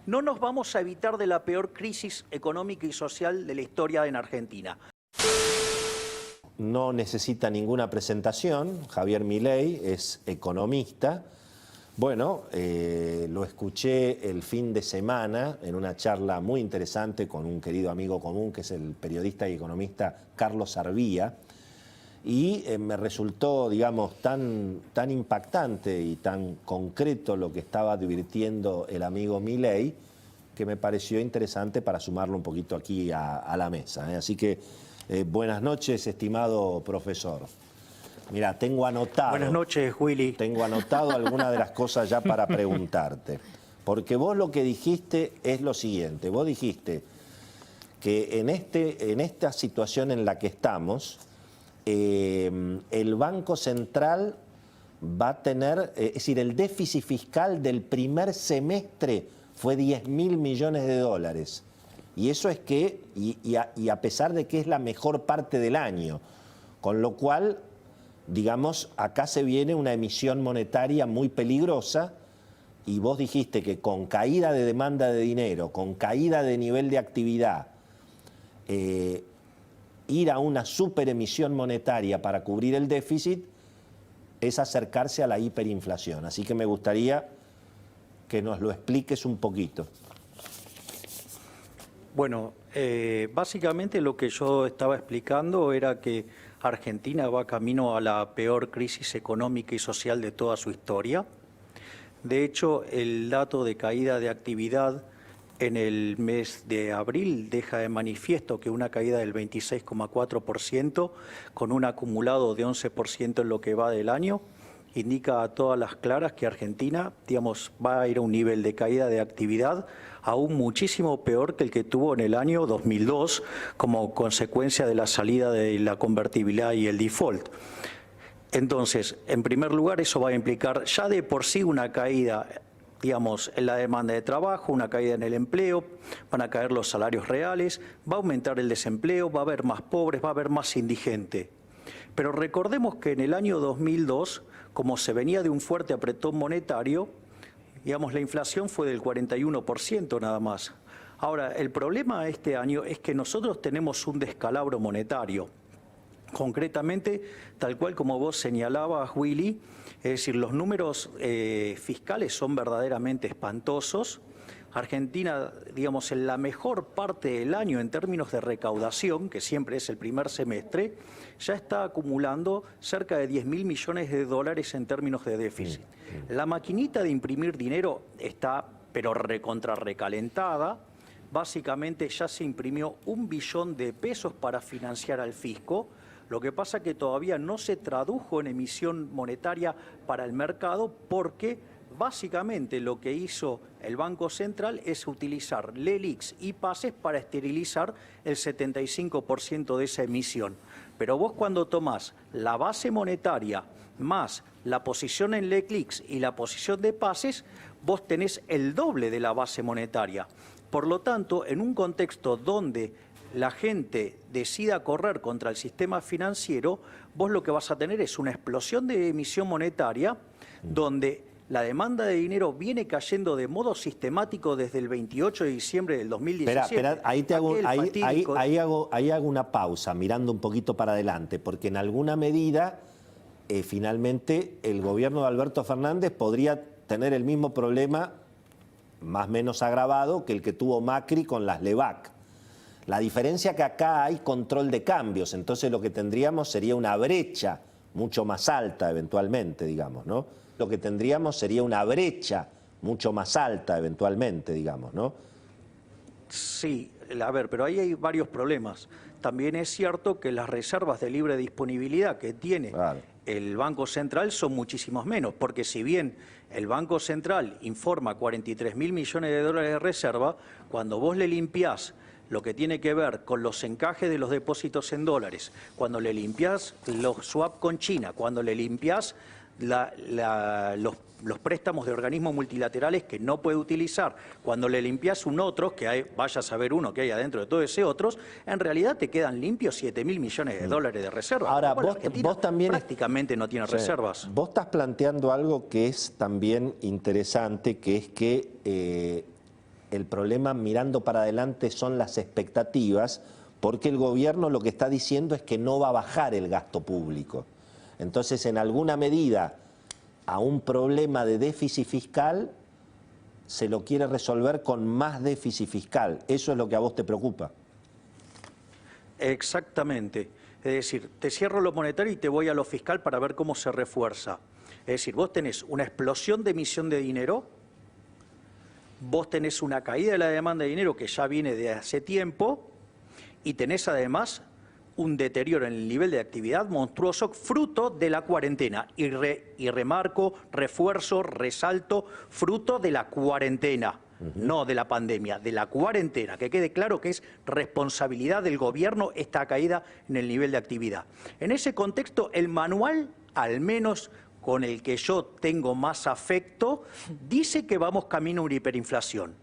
no nos vamos a evitar de la peor crisis económica y social de la historia en Argentina. No necesita ninguna presentación. Javier Milei es economista. Bueno, lo escuché el fin de semana en una charla muy interesante con un querido amigo común que es el periodista y economista Carlos Arvía, y me resultó, digamos, tan impactante y tan concreto lo que estaba advirtiendo el amigo Milei, que me pareció interesante para sumarlo un poquito aquí a la mesa. Así que buenas noches, estimado profesor. Mira, tengo anotado... Buenas noches, Willy. Tengo anotado algunas de las cosas ya para preguntarte. Porque vos lo que dijiste es lo siguiente. Vos dijiste que en esta situación en la que estamos, el Banco Central va a tener... Es decir, el déficit fiscal del primer semestre fue 10.000 millones de dólares. Y eso es que... Y a pesar de que es la mejor parte del año. Con lo cual... Digamos, acá se viene una emisión monetaria muy peligrosa y vos dijiste que con caída de demanda de dinero, con caída de nivel de actividad, ir a una superemisión monetaria para cubrir el déficit es acercarse a la hiperinflación. Así que me gustaría que nos lo expliques un poquito. Bueno, básicamente lo que yo estaba explicando era que Argentina va camino a la peor crisis económica y social de toda su historia. De hecho, el dato de caída de actividad en el mes de abril deja de manifiesto que una caída del 26,4% con un acumulado de 11% en lo que va del año indica a todas las claras que Argentina, digamos, va a ir a un nivel de caída de actividad aún muchísimo peor que el que tuvo en el año 2002 como consecuencia de la salida de la convertibilidad y el default. Entonces, en primer lugar, eso va a implicar ya de por sí una caída, digamos, en la demanda de trabajo, una caída en el empleo, van a caer los salarios reales, va a aumentar el desempleo, va a haber más pobres, va a haber más indigente. Pero recordemos que en el año 2002, como se venía de un fuerte apretón monetario, digamos, la inflación fue del 41% nada más. Ahora, el problema este año es que nosotros tenemos un descalabro monetario. Concretamente, tal cual como vos señalabas, Willy, es decir, los números fiscales son verdaderamente espantosos. Argentina, digamos, en la mejor parte del año en términos de recaudación, que siempre es el primer semestre, ya está acumulando cerca de 10.000 millones de dólares en términos de déficit. La maquinita de imprimir dinero está, pero recalentada. Básicamente ya se imprimió 1 billón de pesos para financiar al fisco. Lo que pasa que todavía no se tradujo en emisión monetaria para el mercado porque básicamente lo que hizo el Banco Central es utilizar LELIQs y pases para esterilizar el 75% de esa emisión. Pero vos cuando tomás la base monetaria más la posición en LELIQs y la posición de pases, vos tenés el doble de la base monetaria. Por lo tanto, en un contexto donde la gente decida correr contra el sistema financiero, vos lo que vas a tener es una explosión de emisión monetaria donde la demanda de dinero viene cayendo de modo sistemático desde el 28 de diciembre del 2017. Espera, ahí hago una pausa, mirando un poquito para adelante, porque en alguna medida, finalmente, el gobierno de Alberto Fernández podría tener el mismo problema, más o menos agravado, que el que tuvo Macri con las LEVAC. La diferencia que acá hay control de cambios, entonces lo que tendríamos sería una brecha mucho más alta eventualmente, digamos, ¿no? Lo que tendríamos sería una brecha mucho más alta eventualmente, digamos, ¿no? Sí, a ver, pero ahí hay varios problemas. También es cierto que las reservas de libre disponibilidad que tiene el Banco Central son muchísimos menos, porque si bien el Banco Central informa 43.000 millones de dólares de reserva, cuando vos le limpiás lo que tiene que ver con los encajes de los depósitos en dólares, cuando le limpiás los swap con China, cuando le limpiás los préstamos de organismos multilaterales que no puede utilizar, cuando le limpias un otro, que hay, vaya a saber uno que hay adentro de todo ese otros, en realidad te quedan limpios 7.000 millones de dólares de reservas. Ahora, vos también prácticamente no tiene reservas. Vos estás planteando algo que es también interesante, que es que el problema mirando para adelante son las expectativas, porque el gobierno lo que está diciendo es que no va a bajar el gasto público. Entonces, en alguna medida, a un problema de déficit fiscal se lo quiere resolver con más déficit fiscal. ¿Eso es lo que a vos te preocupa? Exactamente. Es decir, te cierro lo monetario y te voy a lo fiscal para ver cómo se refuerza. Es decir, vos tenés una explosión de emisión de dinero, vos tenés una caída de la demanda de dinero que ya viene de hace tiempo y tenés además un deterioro en el nivel de actividad monstruoso fruto de la cuarentena. Y remarco, refuerzo, resalto, fruto de la cuarentena, no de la pandemia, de la cuarentena. Que quede claro que es responsabilidad del gobierno esta caída en el nivel de actividad. En ese contexto, el manual, al menos con el que yo tengo más afecto, dice que vamos camino a una hiperinflación.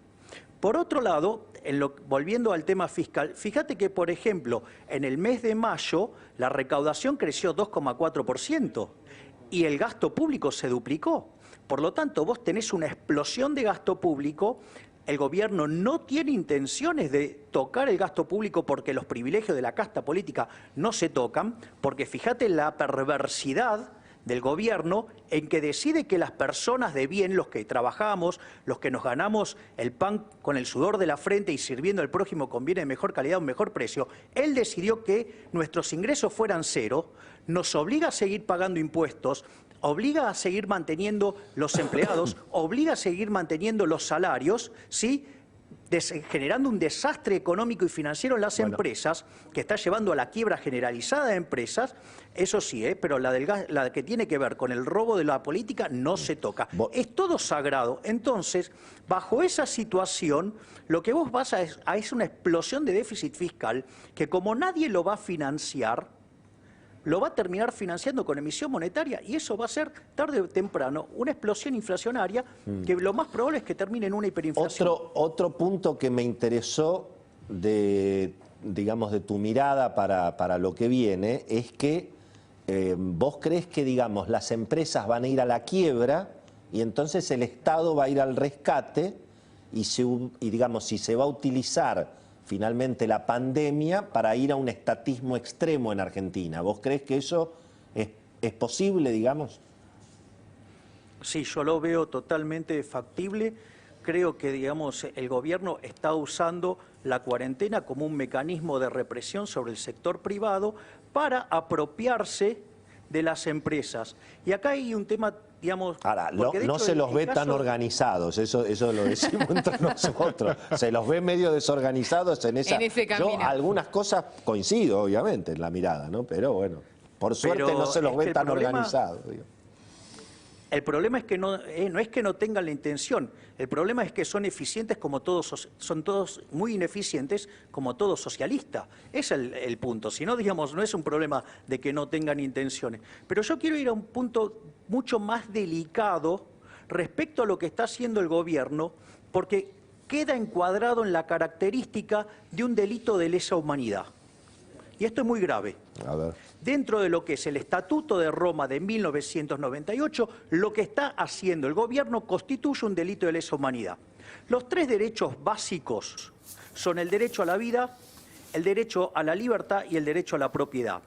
Por otro lado, volviendo al tema fiscal, fíjate que, por ejemplo, en el mes de mayo la recaudación creció 2,4% y el gasto público se duplicó. Por lo tanto, vos tenés una explosión de gasto público. El gobierno no tiene intenciones de tocar el gasto público porque los privilegios de la casta política no se tocan, porque fíjate la perversidad del gobierno en que decide que las personas de bien, los que trabajamos, los que nos ganamos el pan con el sudor de la frente y sirviendo al prójimo con bienes de mejor calidad, un mejor precio, él decidió que nuestros ingresos fueran cero, nos obliga a seguir pagando impuestos, obliga a seguir manteniendo los empleados, obliga a seguir manteniendo los salarios, ¿sí?, generando un desastre económico y financiero en las empresas, que está llevando a la quiebra generalizada de empresas. Eso sí, pero la que tiene que ver con el robo de la política no se toca. Es todo sagrado. Entonces, bajo esa situación, lo que vos vas a es una explosión de déficit fiscal que, como nadie lo va a financiar, lo va a terminar financiando con emisión monetaria, y eso va a ser tarde o temprano una explosión inflacionaria que lo más probable es que termine en una hiperinflación. Otro punto que me interesó de tu mirada para lo que viene es que vos crees que, digamos, las empresas van a ir a la quiebra y entonces el Estado va a ir al rescate y digamos, si se va a utilizar finalmente la pandemia para ir a un estatismo extremo en Argentina. ¿Vos crees que eso es posible, digamos? Sí, yo lo veo totalmente factible. Creo que, digamos, el gobierno está usando la cuarentena como un mecanismo de represión sobre el sector privado para apropiarse de las empresas. Y acá hay un tema, digamos... Ahora, no se los ve tan organizados, eso lo decimos entre nosotros. Se los ve medio desorganizados en ese camino. Yo algunas cosas coincido, obviamente, en la mirada, ¿no? Pero bueno, por suerte no se los ve tan organizados. Digo. El problema es que no es que no tengan la intención, el problema es que son eficientes como todos, son todos muy ineficientes como todo socialista. Ese es el punto. Si no, digamos, no es un problema de que no tengan intenciones. Pero yo quiero ir a un punto mucho más delicado respecto a lo que está haciendo el gobierno, porque queda encuadrado en la característica de un delito de lesa humanidad. Y esto es muy grave. A ver. Dentro de lo que es el Estatuto de Roma de 1998, lo que está haciendo el gobierno constituye un delito de lesa humanidad. Los tres derechos básicos son el derecho a la vida, el derecho a la libertad y el derecho a la propiedad.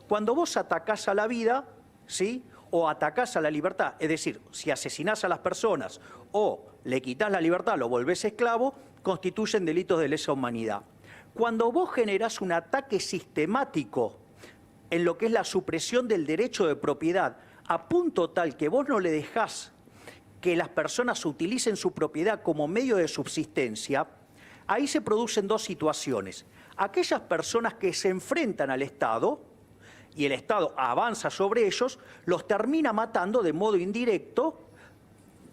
Cuando vos atacás a la vida, ¿sí?, o atacás a la libertad, es decir, si asesinás a las personas o le quitás la libertad, lo volvés esclavo, constituyen delitos de lesa humanidad. Cuando vos generás un ataque sistemático en lo que es la supresión del derecho de propiedad, a punto tal que vos no le dejás que las personas utilicen su propiedad como medio de subsistencia, ahí se producen dos situaciones. Aquellas personas que se enfrentan al Estado y el Estado avanza sobre ellos, los termina matando de modo indirecto,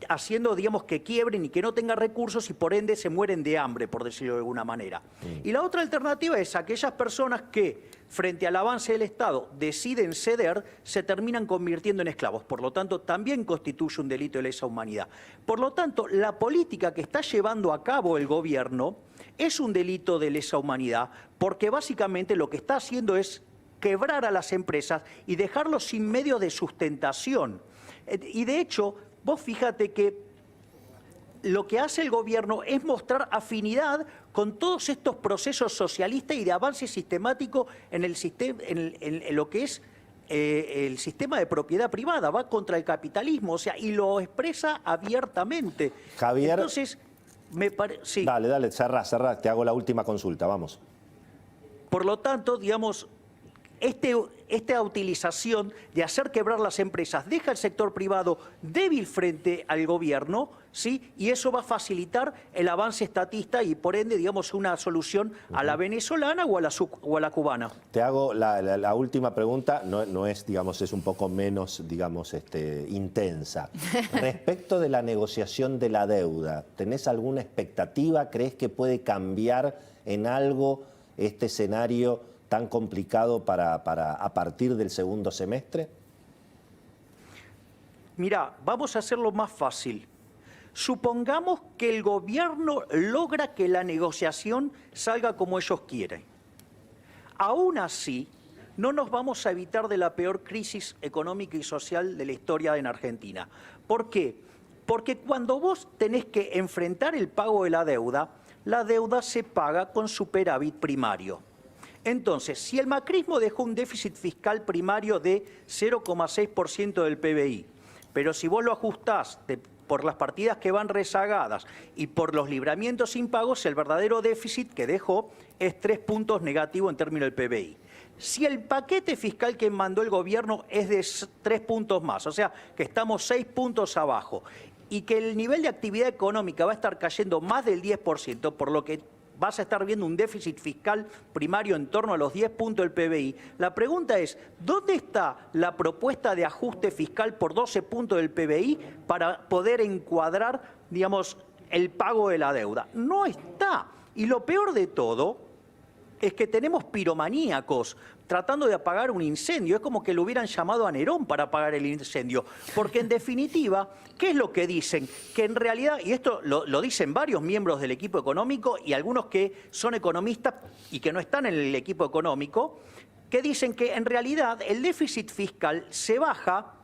haciendo, digamos, que quiebren y que no tengan recursos y por ende se mueren de hambre, por decirlo de alguna manera. Y la otra alternativa es aquellas personas que, frente al avance del Estado, deciden ceder, se terminan convirtiendo en esclavos. Por lo tanto, también constituye un delito de lesa humanidad. Por lo tanto, la política que está llevando a cabo el gobierno es un delito de lesa humanidad, porque básicamente lo que está haciendo es quebrar a las empresas y dejarlos sin medios de sustentación. Y de hecho, vos fíjate que lo que hace el gobierno es mostrar afinidad con todos estos procesos socialistas y de avance sistemático en el sistema, en lo que es el sistema de propiedad privada, va contra el capitalismo, o sea, y lo expresa abiertamente. Javier, entonces, sí. Dale, cerrá, te hago la última consulta, vamos. Por lo tanto, digamos, esta utilización de hacer quebrar las empresas deja al sector privado débil frente al gobierno, ¿sí? Y eso va a facilitar el avance estatista y, por ende, digamos, una solución a la venezolana o a la cubana. Te hago la última pregunta, no es, digamos, es un poco menos, digamos, intensa. Respecto de la negociación de la deuda, ¿tenés alguna expectativa? ¿Crees que puede cambiar en algo este escenario tan complicado a partir del segundo semestre? Mirá, vamos a hacerlo más fácil. Supongamos que el gobierno logra que la negociación salga como ellos quieren. Aún así, no nos vamos a evitar de la peor crisis económica y social de la historia en Argentina. ¿Por qué? Porque cuando vos tenés que enfrentar el pago de la deuda se paga con superávit primario. Entonces, si el macrismo dejó un déficit fiscal primario de 0,6% del PBI, pero si vos lo ajustás por las partidas que van rezagadas y por los libramientos impagos, el verdadero déficit que dejó es 3 puntos negativo en términos del PBI. Si el paquete fiscal que mandó el gobierno es de 3 puntos más, o sea, que estamos 6 puntos abajo, y que el nivel de actividad económica va a estar cayendo más del 10%, por lo que vas a estar viendo un déficit fiscal primario en torno a los 10 puntos del PBI. La pregunta es, ¿dónde está la propuesta de ajuste fiscal por 12 puntos del PBI para poder encuadrar, digamos, el pago de la deuda? No está. Y lo peor de todo es que tenemos piromaníacos tratando de apagar un incendio. Es como que lo hubieran llamado a Nerón para apagar el incendio. Porque en definitiva, ¿qué es lo que dicen? Que en realidad, y esto lo dicen varios miembros del equipo económico y algunos que son economistas y que no están en el equipo económico, que dicen que en realidad el déficit fiscal se baja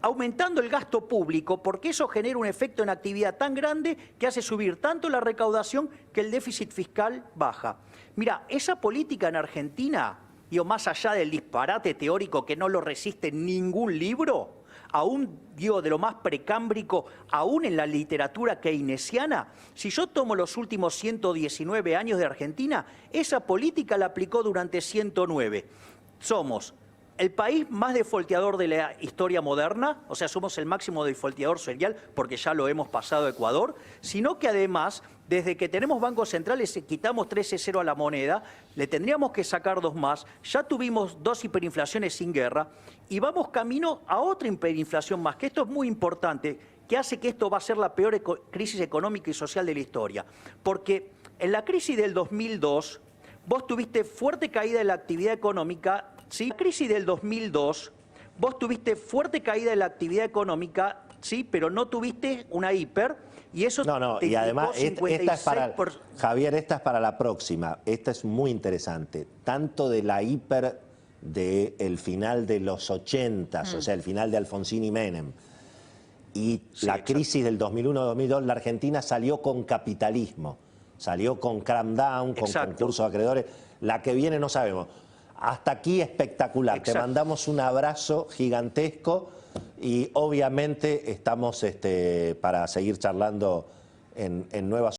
aumentando el gasto público, porque eso genera un efecto en actividad tan grande que hace subir tanto la recaudación que el déficit fiscal baja. Mira, esa política en Argentina, digo, más allá del disparate teórico que no lo resiste ningún libro, aún digo de lo más precámbrico, aún en la literatura keynesiana, si yo tomo los últimos 119 años de Argentina, esa política la aplicó durante 109. Somos el país más defolteador de la historia moderna, o sea, somos el máximo defolteador serial porque ya lo hemos pasado a Ecuador, sino que además, desde que tenemos bancos centrales, quitamos 13,0 a la moneda, le tendríamos que sacar 2 más, ya tuvimos 2 hiperinflaciones sin guerra y vamos camino a otra hiperinflación más, que esto es muy importante, que hace que esto va a ser la peor crisis económica y social de la historia. Porque en la crisis del 2002, vos tuviste fuerte caída de la actividad económica. Sí, la crisis del 2002, vos tuviste fuerte caída de la actividad económica, sí, pero no tuviste una hiper, y eso y además esta es para, Javier, esta es para la próxima, esta es muy interesante, tanto de la hiper del final de los 80s, o sea, el final de Alfonsín y Menem, y sí, la crisis del 2001-2002, la Argentina salió con capitalismo, salió con cram down, con concursos de acreedores, la que viene no sabemos. Hasta aquí espectacular. Te mandamos un abrazo gigantesco y obviamente estamos para seguir charlando en nuevas